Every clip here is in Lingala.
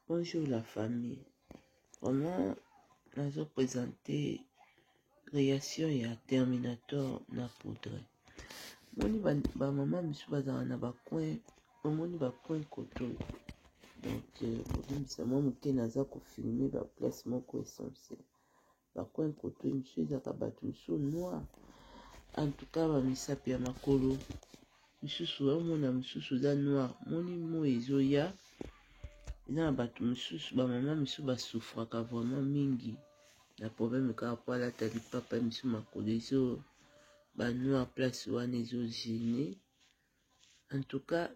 Bonjour la famille. Vraiment, nous avons présenté réaction à Terminator na poudre. Moni ba maman misu bazana na ba coin, moni ba coin koto. Donc ça m'a monté naza ko filmer ba place moko essentiel. Ba coin koto misu za ka batu so noir. En tout cas ba misapi ya makolo. Misusu wa mona misusu za noir. Moni mo ezoya. Na batu misusu ba mama misu ba souffraka vraiment mingi na problème ka kwa la tali papa misu makolo ezo ba noir place wana ezo gêner. En tout cas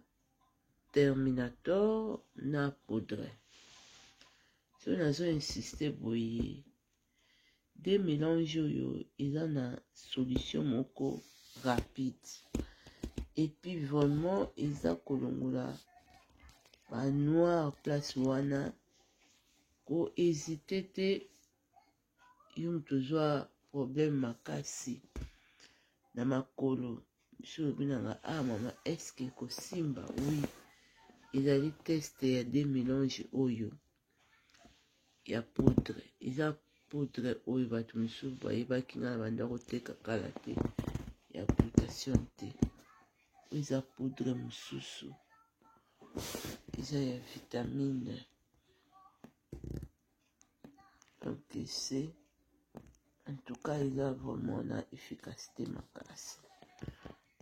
Terminator na poudre. So nazo insister boye des mélanges yo eza na solution moko rapide et puis vraiment eza kolongola ba noir place wana ko hésiter te yum tozwa problème makasi na makolo biso binanga mama est-ce que ko simba oui ezali test ya des mélanges oyo ya poudre eza poudre oyo bato misusu bayebaki nga na banda koteka kala te ya application te eza poudre mosusu eza ya vitamine. Donc c'est en tout cas il a vraiment une efficacité makasi.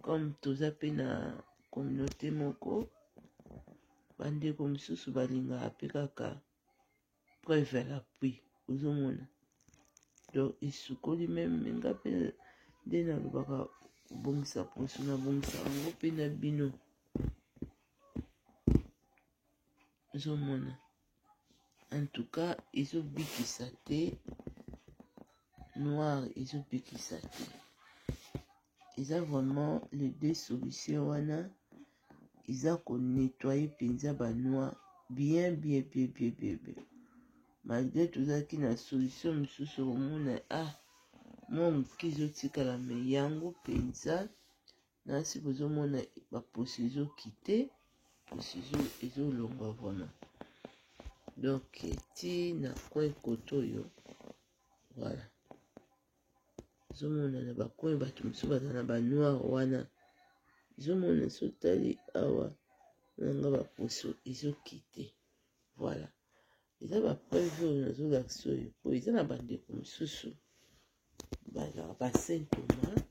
Comme tous appelés na communauté moko bande comme sous balinga apekaka preuve à l'appui aux hommes. Donc il se colle même menga pe de na lubaka bongisa poso na bongisa ngo pe na bino zomona. En tout cas ils ont bikisa te noir ils ont bikisa te. Ils ont vraiment les deux solutions wana ils ont qu'on nettoyer penza ba noir bien. Malgré tout ça qui na solution misusu omona moi kizo tika la meyango penza na si bozomona ba position quitter position ezo longa vraiment. Donc ti na coin koto yo voilà zomona na ba coin bato misusu baza na ba noir wana zomona sotali awa nanga ba position ezo quitter voilà. Eza ba preuve oyo nazolakisa oyo po eza na bandeko mosusu bazala ba Saint Thomas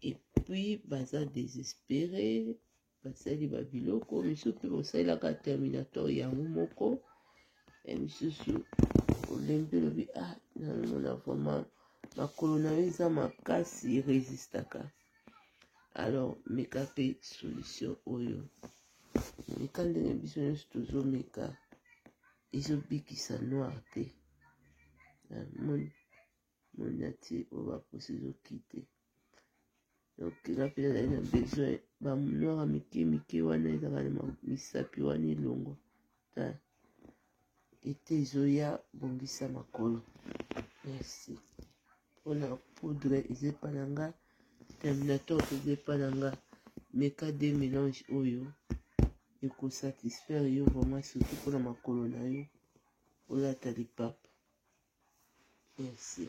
et puis baza désespéré basali ba biloko misusu mpe bosalelaka Terminator yango moko e misusu olembi lobi nazomona vraiment makolo na yo eza makasi resistaka. Alors meka mpe solution oyo meka ndenge biso nyonso tozomeka ezobikisa noir te monati oyo baposi ezokite. Donc nga mpe nazali na besoin banoir mike wana ezaka na misapi wana elongo ta ete ezoya bongisa makolo. Merci mpona poudre eza epa na nga Terminator eza epa na nga meka de mélange oyo ekosatisfaire yo vraiment surtout mpona makolo na yo olata lipapa. Merci.